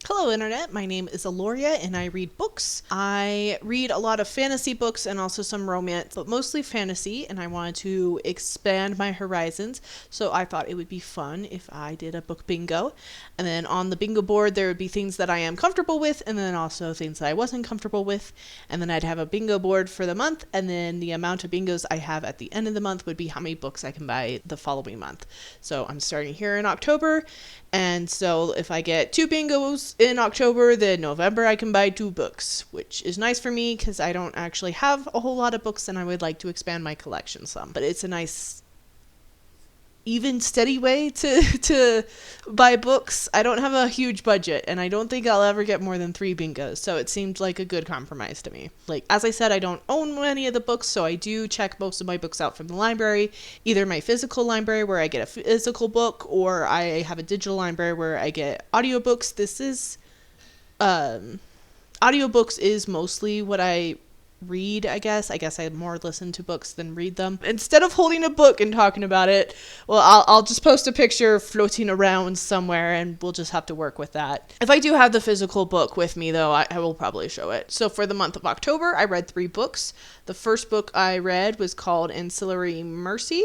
Hello, Internet. My name is Aloria, and I read books. I read a lot of fantasy books and also some romance, but mostly fantasy, and I wanted to expand my horizons, so I thought it would be fun if I did a book bingo. And then on the bingo board, there would be things that I am comfortable with, and then also things that I wasn't comfortable with. And then I'd have a bingo board for the month, and then the amount of bingos I have at the end of the month would be how many books I can buy the following month. So I'm starting here in October, and so if I get 2 bingos in October, then November I can buy 2 books, which is nice for me because I don't actually have a whole lot of books and I would like to expand my collection some. But it's a nice, even steady way to buy books. I don't have a huge budget and I don't think I'll ever get more than 3 bingos, so it seemed like a good compromise to me. Like, as I said, I don't own any of the books, so I do check most of my books out from the library, either my physical library where I get a physical book, or I have a digital library where I get audiobooks. Audiobooks is mostly what I read, I guess. I more listen to books than read them. Instead of holding a book and talking about it, well, I'll just post a picture floating around somewhere and we'll just have to work with that. If I do have the physical book with me, though, I will probably show it. So for the month of October, I read 3 books. The first book I read was called Ancillary Mercy.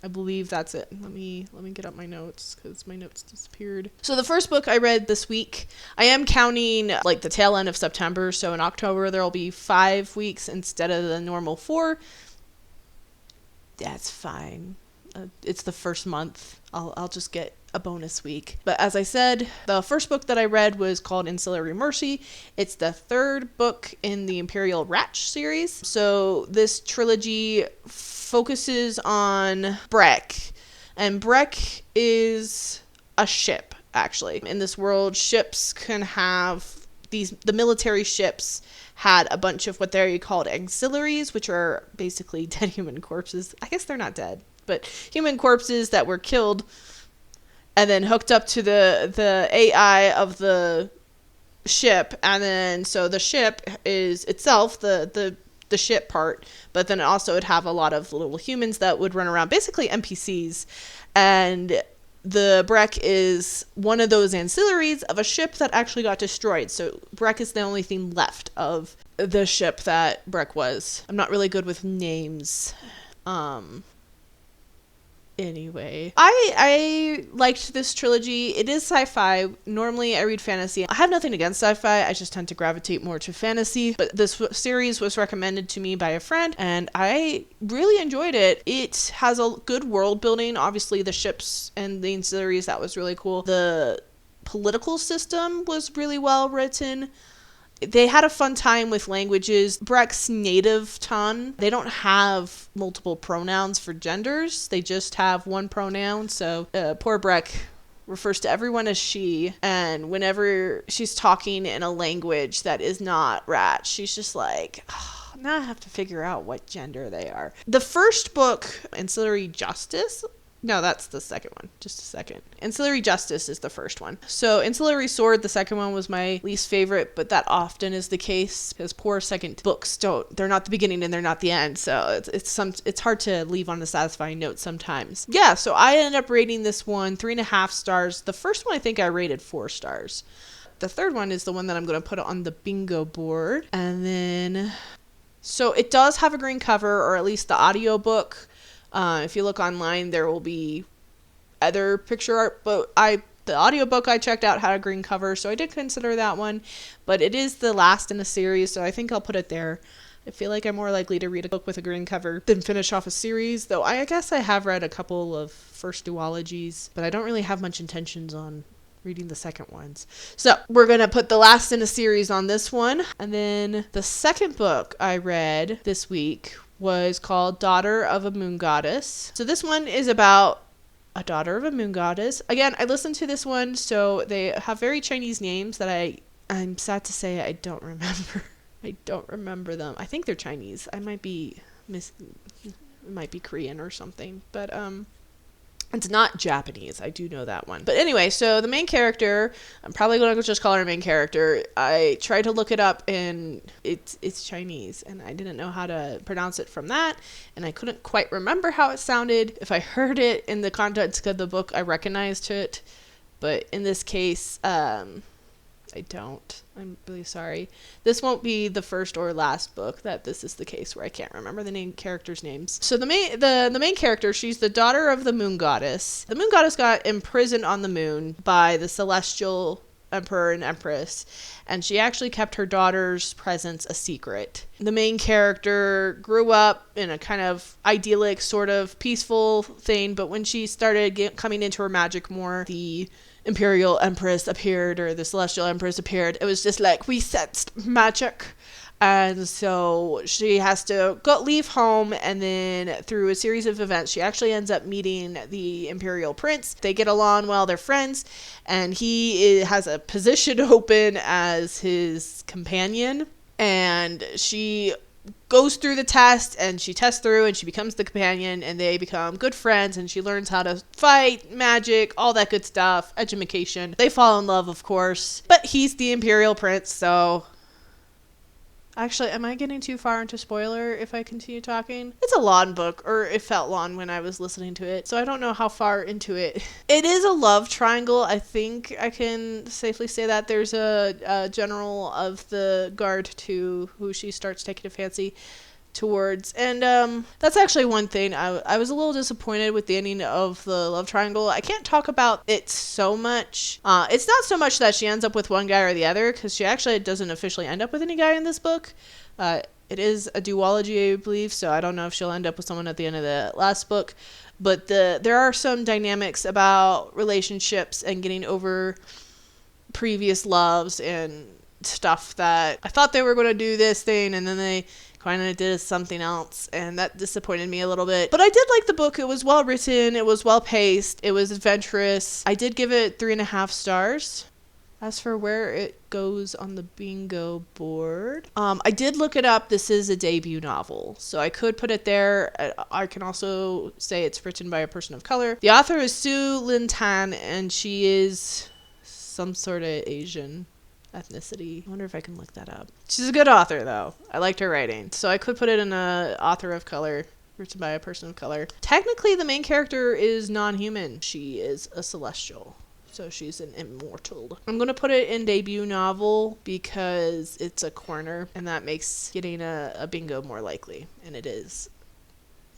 I believe that's it. Let me get up my notes because my notes disappeared. So the first book I read this week, I am counting like the tail end of September. So in October there will be 5 weeks instead of the normal 4. That's fine. It's the first month. I'll just get a bonus week. But as I said, the first book that I read was called Ancillary Mercy. It's the 3rd book in the Imperial Ratch series. So this trilogy focuses on Breck. And Breck is a ship, actually. In this world, ships can have the military ships had a bunch of what they called ancillaries, which are basically dead human corpses. I guess they're not dead, but human corpses that were killed and then hooked up to the AI of the ship. And then so the ship is itself the ship part, but then also it'd have a lot of little humans that would run around, basically NPCs. And the Breck is one of those ancillaries of a ship that actually got destroyed. So Breck is the only thing left of the ship that Breck was. I'm not really good with names. Anyway, I liked this trilogy. It is sci-fi. Normally I read fantasy. I have nothing against sci-fi. I just tend to gravitate more to fantasy. But this series was recommended to me by a friend and I really enjoyed it. It has a good world building. Obviously the ships and the ancillaries, that was really cool. The political system was really well written. They had a fun time with languages. Breck's native tongue, they don't have multiple pronouns for genders. They just have one pronoun. So poor Breck refers to everyone as she. And whenever she's talking in a language that is not Rat, she's just like, oh, now I have to figure out what gender they are. The first book, Ancillary Justice, no, that's the second one. Just a second. Ancillary Justice is the first one. So Ancillary Sword, the second one, was my least favorite, but that often is the case because poor second books they're not the beginning and they're not the end. So it's hard to leave on a satisfying note sometimes. Yeah, so I ended up rating this one 3.5 stars. The first one I think I rated 4 stars. The third one is the one that I'm going to put on the bingo board. And then, so it does have a green cover, or at least the audiobook. If you look online, there will be other picture art, but the audiobook I checked out had a green cover, so I did consider that one, but it is the last in the series, so I think I'll put it there. I feel like I'm more likely to read a book with a green cover than finish off a series, though I guess I have read a couple of first duologies, but I don't really have much intentions on reading the second ones. So we're going to put the last in a series on this one, and then the second book I read this week was called Daughter of a Moon Goddess. So this one is about a daughter of a moon goddess. Again, I listened to this one, so they have very Chinese names that I'm sad to say I don't remember. I don't remember them. I think they're Chinese. I might be it might be Korean or something, but it's not Japanese. I do know that one. But anyway, so the main character, I'm probably going to just call her main character. I tried to look it up and it's Chinese and I didn't know how to pronounce it from that. And I couldn't quite remember how it sounded. If I heard it in the context of the book, I recognized it. But in this case, I don't. I'm really sorry. This won't be the first or last book that this is the case where I can't remember the characters' names. So the main character, she's the daughter of the moon goddess. The moon goddess got imprisoned on the moon by the celestial emperor and empress, and she actually kept her daughter's presence a secret. The main character grew up in a kind of idyllic, sort of peaceful thing, but when she started coming into her magic more, the Imperial Empress appeared, or the Celestial Empress appeared. It was just like, we sensed magic. And so she has to leave home, and then through a series of events, she actually ends up meeting the Imperial Prince. They get along well, they're friends, and he has a position open as his companion. And she goes through the test, and she tests through, and she becomes the companion, and they become good friends, and she learns how to fight, magic, all that good stuff, education. They fall in love, of course, but he's the Imperial Prince, so... Actually, am I getting too far into spoiler if I continue talking? It's a long book, or it felt long when I was listening to it, so I don't know how far into it. It is a love triangle. I think I can safely say that. There's a general of the guard, too, who she starts taking a fancy towards, and that's actually one thing I was a little disappointed with the ending of the love triangle. I can't talk about it so much. It's not so much that she ends up with one guy or the other, because she actually doesn't officially end up with any guy in this book. It is a duology, I believe, so I don't know if she'll end up with someone at the end of the last book, but there are some dynamics about relationships and getting over previous loves and stuff that I thought they were going to do this thing, and then they kind of did something else, and that disappointed me a little bit. But I did like the book. It was well written, it was well paced, it was adventurous. I did give it 3.5 stars. As for where it goes on the bingo board, I did look it up. This is a debut novel, so I could put it there. I can also say it's written by a person of color. The author is Lynn, and she is some sort of Asian ethnicity. I wonder if I can look that up. She's a good author, though. I liked her writing, so I could put it in a author of color, written by a person of color. Technically, the main character is non-human. She is a celestial, so she's an immortal. I'm gonna put it in debut novel because it's a corner, and that makes getting a bingo more likely, and it is.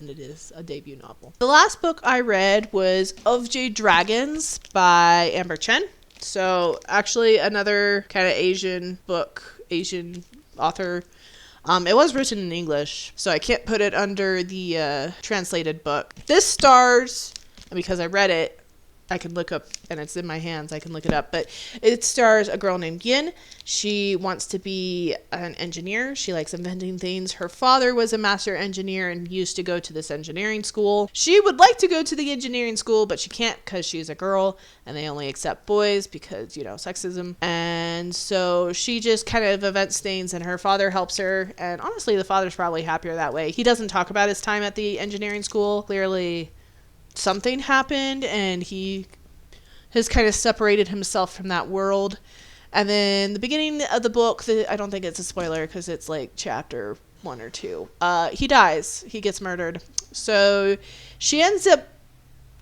And it is a debut novel. The last book I read was Of Jade Dragons by Amber Chen. So actually another kind of Asian book, Asian author. It was written in English, so I can't put it under the translated book. This stars, because I read it, I can look up, and it's in my hands, I can look it up, but it stars a girl named Yin. She wants to be an engineer. She likes inventing things. Her father was a master engineer and used to go to this engineering school. She would like to go to the engineering school, but she can't because she's a girl, and they only accept boys because, sexism. And so she just kind of invents things, and her father helps her, and honestly, the father's probably happier that way. He doesn't talk about his time at the engineering school. Clearly something happened, and he has kind of separated himself from that world. And then the beginning of the book, I don't think it's a spoiler because it's like chapter 1 or 2. He dies. He gets murdered. So she ends up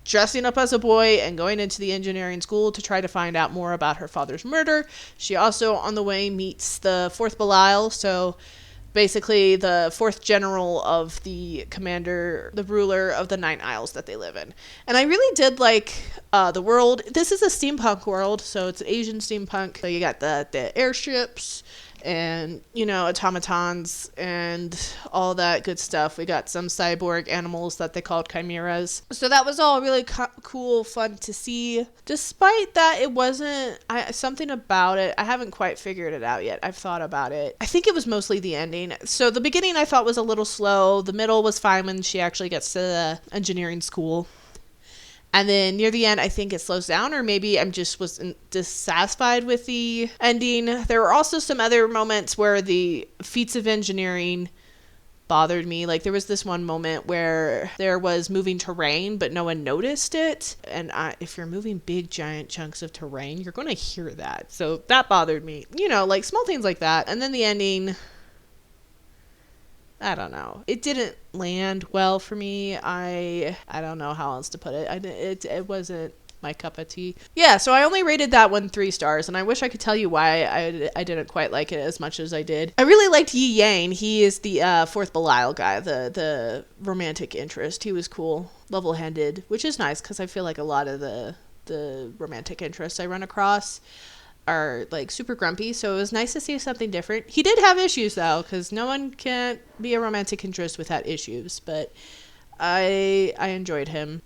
dressing up as a boy and going into the engineering school to try to find out more about her father's murder. She also, on the way, meets the 4th Belial, so basically the 4th general of the commander, the ruler of the 9 Isles that they live in. And I really did like the world. This is a steampunk world, so it's Asian steampunk. So you got the airships and, automatons and all that good stuff. We got some cyborg animals that they called chimeras. So that was all really cool, fun to see. Despite that, it wasn't, something about it, I haven't quite figured it out yet. I've thought about it. I think it was mostly the ending. So the beginning I thought was a little slow. The middle was fine when she actually gets to the engineering school. And then near the end, I think it slows down, or maybe I'm just wasn't dissatisfied with the ending. There were also some other moments where the feats of engineering bothered me. Like there was this one moment where there was moving terrain, but no one noticed it. And if you're moving big, giant chunks of terrain, you're going to hear that. So that bothered me. Like small things like that. And then the ending, I don't know. It didn't land well for me. I don't know how else to put it. It wasn't my cup of tea. Yeah, so I only rated that one 3 stars, and I wish I could tell you why I didn't quite like it as much as I did. I really liked Yi Yang. He is the fourth Belial guy, the romantic interest. He was cool, level-handed, which is nice because I feel like a lot of the romantic interests I run across are like super grumpy, so it was nice to see something different. He did have issues though, because no one can't be a romantic interest without issues, but I enjoyed him.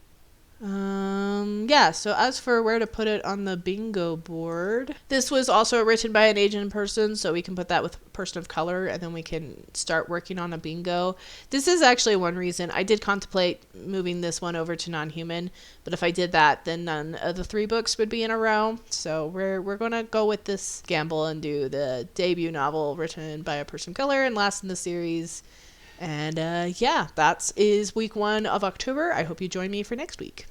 Yeah, so as for where to put it on the bingo board, this was also written by an Asian person, so we can put that with person of color, and then we can start working on a bingo. This is actually one reason I did contemplate moving this one over to non-human, but if I did that, then none of the 3 books would be in a row, so we're gonna go with this gamble and do the debut novel written by a person of color and last in the series. And yeah, that is week 1 of October. I hope you join me for next week.